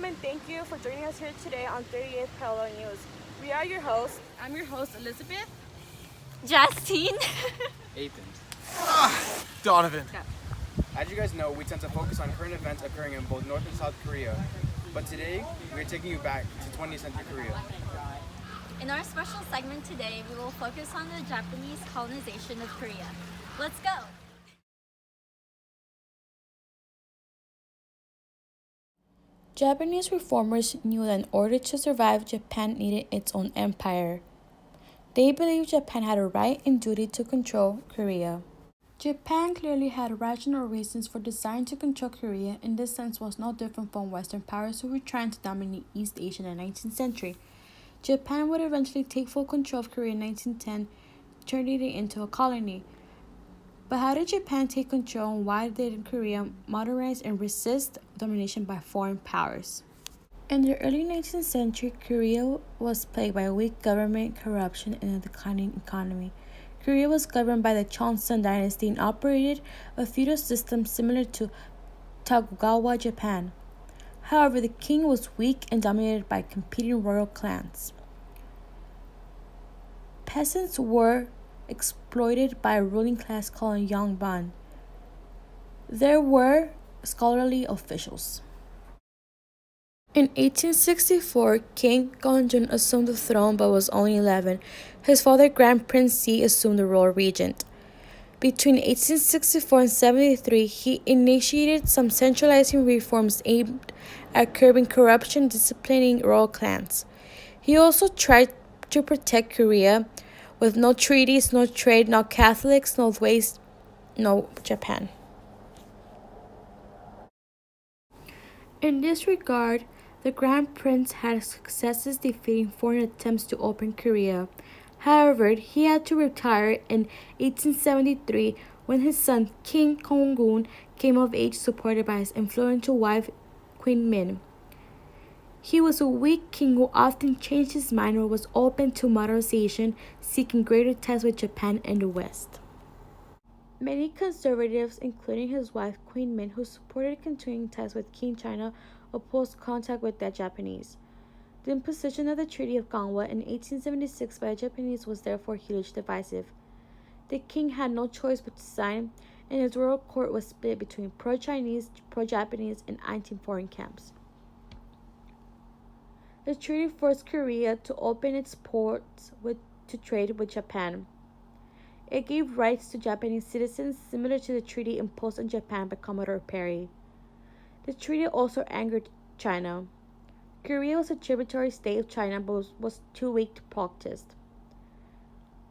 and thank you for joining us here today on 38th Parallel News. We are your hosts. I'm your host, Elizabeth. Justine. Ethan. Donovan. As you guys know, we tend to focus on current events occurring in both North and South Korea. But today, we are taking you back to 20th century Korea. In our special segment today, we will focus on the Japanese colonization of Korea. Let's go! Japanese reformers knew that in order to survive, Japan needed its own empire. They believed Japan had a right and duty to control Korea. Japan clearly had rational reasons for deciding to control Korea. In this sense, was no different from Western powers who were trying to dominate East Asia in the 19th century. Japan would eventually take full control of Korea in 1910, turning it into a colony. But how did Japan take control, and why did Korea modernize and resist domination by foreign powers? In the early 19th century, Korea was plagued by weak government, corruption, and a declining economy. Korea was governed by the Chosun dynasty and operated a feudal system similar to Tokugawa Japan. However, the king was weak and dominated by competing royal clans. Peasants were exploited by a ruling class called Yangban. There were scholarly officials. In 1864, King Gongjun assumed the throne but was only 11. His father, Grand Prince Si, assumed the role of regent. Between 1864 and 73, he initiated some centralizing reforms aimed at curbing corruption and disciplining royal clans. He also tried to protect Korea with no treaties, no trade, no Catholics, no waste, no Japan. In this regard, the Grand Prince had successes defeating foreign attempts to open Korea. However, he had to retire in 1873 when his son King Konggun came of age, supported by his influential wife Queen Min. He was a weak king who often changed his mind or was open to modernization, seeking greater ties with Japan and the West. Many conservatives, including his wife Queen Min, who supported continuing ties with King China, opposed contact with the Japanese. The imposition of the Treaty of Gangwon in 1876 by the Japanese was therefore hugely divisive. The king had no choice but to sign, and his royal court was split between pro-Chinese, pro-Japanese, and anti-foreign camps. The treaty forced Korea to open its ports to trade with Japan. It gave rights to Japanese citizens similar to the treaty imposed on Japan by Commodore Perry. The treaty also angered China. Korea was a tributary state of China but was too weak to protest.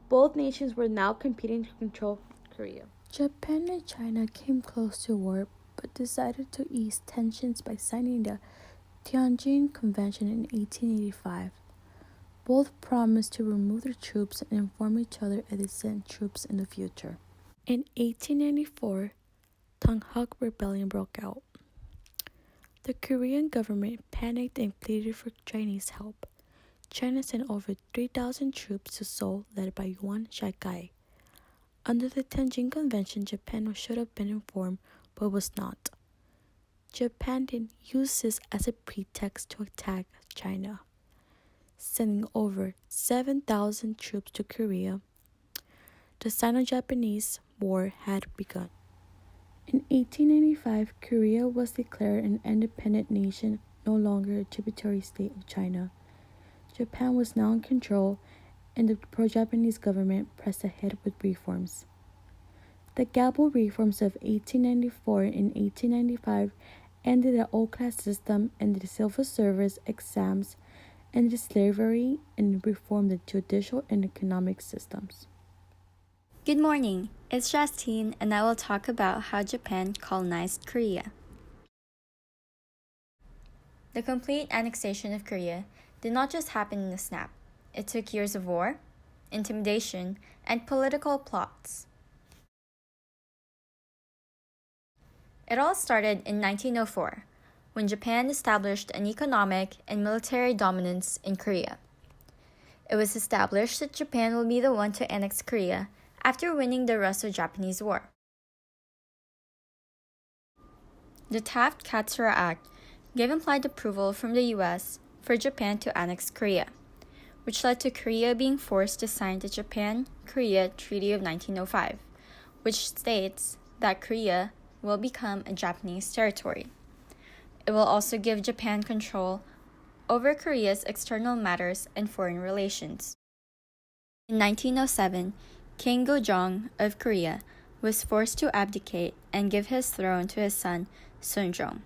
Both nations were now competing to control Korea. Japan and China came close to war but decided to ease tensions by signing the Tianjin Convention in 1885. Both promised to remove their troops and inform each other if they sent troops in the future. In 1894, Tonghak Rebellion broke out. The Korean government panicked and pleaded for Chinese help. China sent over 3,000 troops to Seoul, led by Yuan Shikai. Under the Tianjin Convention, Japan should have been informed, but was not. Japan then used this as a pretext to attack China, sending over 7,000 troops to Korea. The Sino-Japanese War had begun. In 1895, Korea was declared an independent nation, no longer a tributary state of China. Japan was now in control, and the pro-Japanese government pressed ahead with reforms. The Gabel reforms of 1894 and 1895 ended the old-class system and the civil service exams, ended slavery, and reformed the judicial and economic systems. Good morning, it's Justine, and I will talk about how Japan colonized Korea. The complete annexation of Korea did not just happen in a snap. It took years of war, intimidation, and political plots. It all started in 1904, when Japan established an economic and military dominance in Korea. It was established that Japan will be the one to annex Korea after winning the Russo-Japanese War. The Taft-Katsura Act gave implied approval from the US for Japan to annex Korea, which led to Korea being forced to sign the Japan-Korea Treaty of 1905, which states that Korea will become a Japanese territory. It will also give Japan control over Korea's external matters and foreign relations. In 1907, King Gojong of Korea was forced to abdicate and give his throne to his son, Seonjong.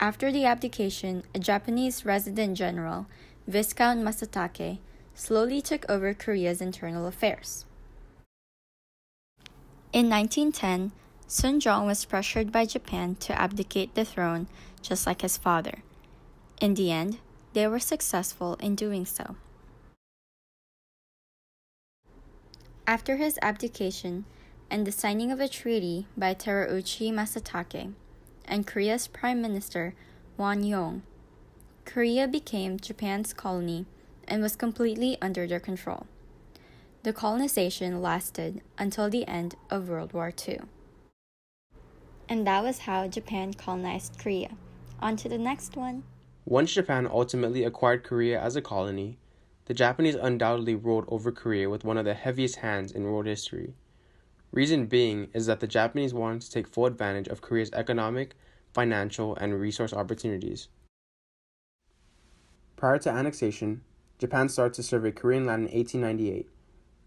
After the abdication, a Japanese resident general, Viscount Masatake, slowly took over Korea's internal affairs. In 1910, Seonjong was pressured by Japan to abdicate the throne just like his father. In the end, they were successful in doing so. After his abdication and the signing of a treaty by Terauchi Masatake and Korea's Prime Minister Won Yong, Korea became Japan's colony and was completely under their control. The colonization lasted until the end of World War II. And that was how Japan colonized Korea. On to the next one. Once Japan ultimately acquired Korea as a colony, the Japanese undoubtedly ruled over Korea with one of the heaviest hands in world history. Reason being is that the Japanese wanted to take full advantage of Korea's economic, financial, and resource opportunities. Prior to annexation, Japan started to survey Korean land in 1898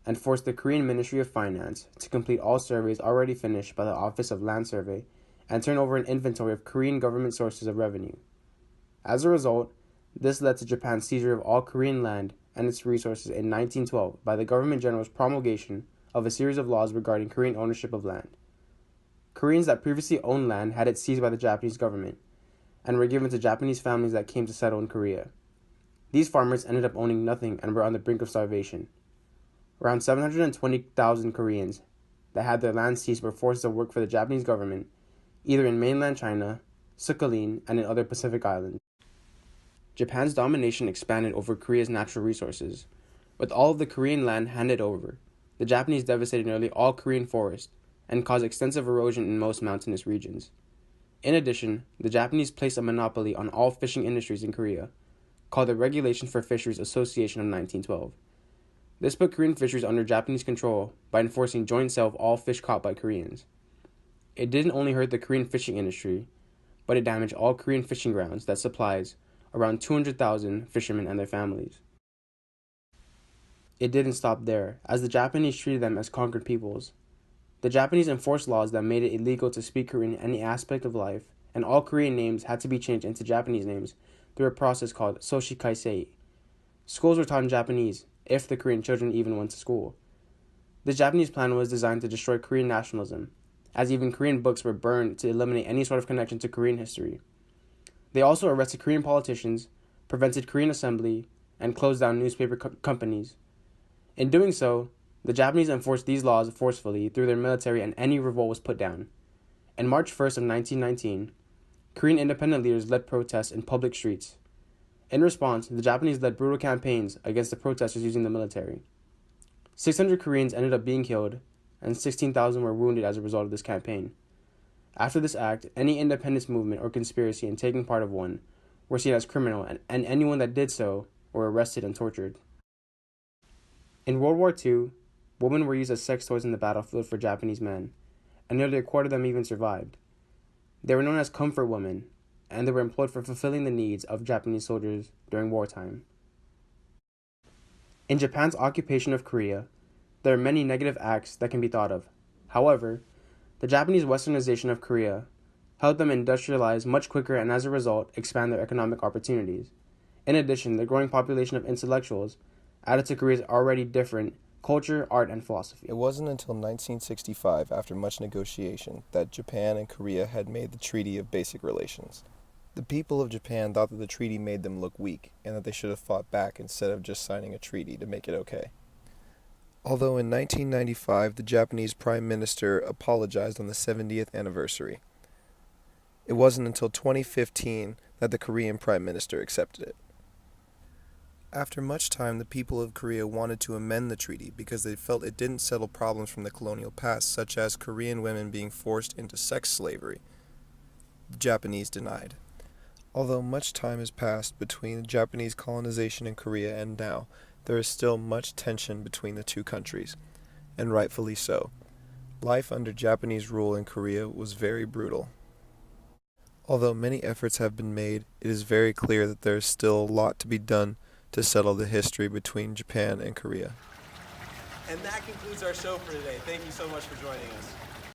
and forced the Korean Ministry of Finance to complete all surveys already finished by the Office of Land Survey and turn over an inventory of Korean government sources of revenue. As a result, this led to Japan's seizure of all Korean land and its resources in 1912 by the Government General's promulgation of a series of laws regarding Korean ownership of land. Koreans that previously owned land had it seized by the Japanese government and were given to Japanese families that came to settle in Korea. These farmers ended up owning nothing and were on the brink of starvation. Around 720,000 Koreans that had their land seized were forced to work for the Japanese government, either in mainland China, Sakhalin, and in other Pacific islands. Japan's domination expanded over Korea's natural resources. With all of the Korean land handed over, the Japanese devastated nearly all Korean forests and caused extensive erosion in most mountainous regions. In addition, the Japanese placed a monopoly on all fishing industries in Korea, called the Regulations for Fisheries Association of 1912. This put Korean fisheries under Japanese control by enforcing joint sale of all fish caught by Koreans. It didn't only hurt the Korean fishing industry, but it damaged all Korean fishing grounds that supplies around 200,000 fishermen and their families. It didn't stop there, as the Japanese treated them as conquered peoples. The Japanese enforced laws that made it illegal to speak Korean in any aspect of life, and all Korean names had to be changed into Japanese names through a process called Soshi Kaisei. Schools were taught in Japanese, if the Korean children even went to school. The Japanese plan was designed to destroy Korean nationalism, as even Korean books were burned to eliminate any sort of connection to Korean history. They also arrested Korean politicians, prevented Korean assembly, and closed down newspaper companies. In doing so, the Japanese enforced these laws forcefully through their military, and any revolt was put down. On March 1st of 1919, Korean independent leaders led protests in public streets. In response, the Japanese led brutal campaigns against the protesters using the military. 600 Koreans ended up being killed, and 16,000 were wounded as a result of this campaign. After this act, any independence movement or conspiracy in taking part of one were seen as criminal, and anyone that did so were arrested and tortured. In World War II, women were used as sex toys in the battlefield for Japanese men, and nearly a quarter of them even survived. They were known as comfort women, and they were employed for fulfilling the needs of Japanese soldiers during wartime. In Japan's occupation of Korea, there are many negative acts that can be thought of. However, the Japanese westernization of Korea helped them industrialize much quicker and as a result expand their economic opportunities. In addition, the growing population of intellectuals added to Korea's already different culture, art, and philosophy. It wasn't until 1965, after much negotiation, that Japan and Korea had made the Treaty of Basic Relations. The people of Japan thought that the treaty made them look weak, and that they should have fought back instead of just signing a treaty to make it okay. Although in 1995 the Japanese Prime Minister apologized on the 70th anniversary, it wasn't until 2015 that the Korean Prime Minister accepted it. After much time, the people of Korea wanted to amend the treaty because they felt it didn't settle problems from the colonial past, such as Korean women being forced into sex slavery. The Japanese denied. Although much time has passed between Japanese colonization in Korea and now, there is still much tension between the two countries, and rightfully so. Life under Japanese rule in Korea was very brutal. Although many efforts have been made, it is very clear that there is still a lot to be done to settle the history between Japan and Korea. And that concludes our show for today. Thank you so much for joining us.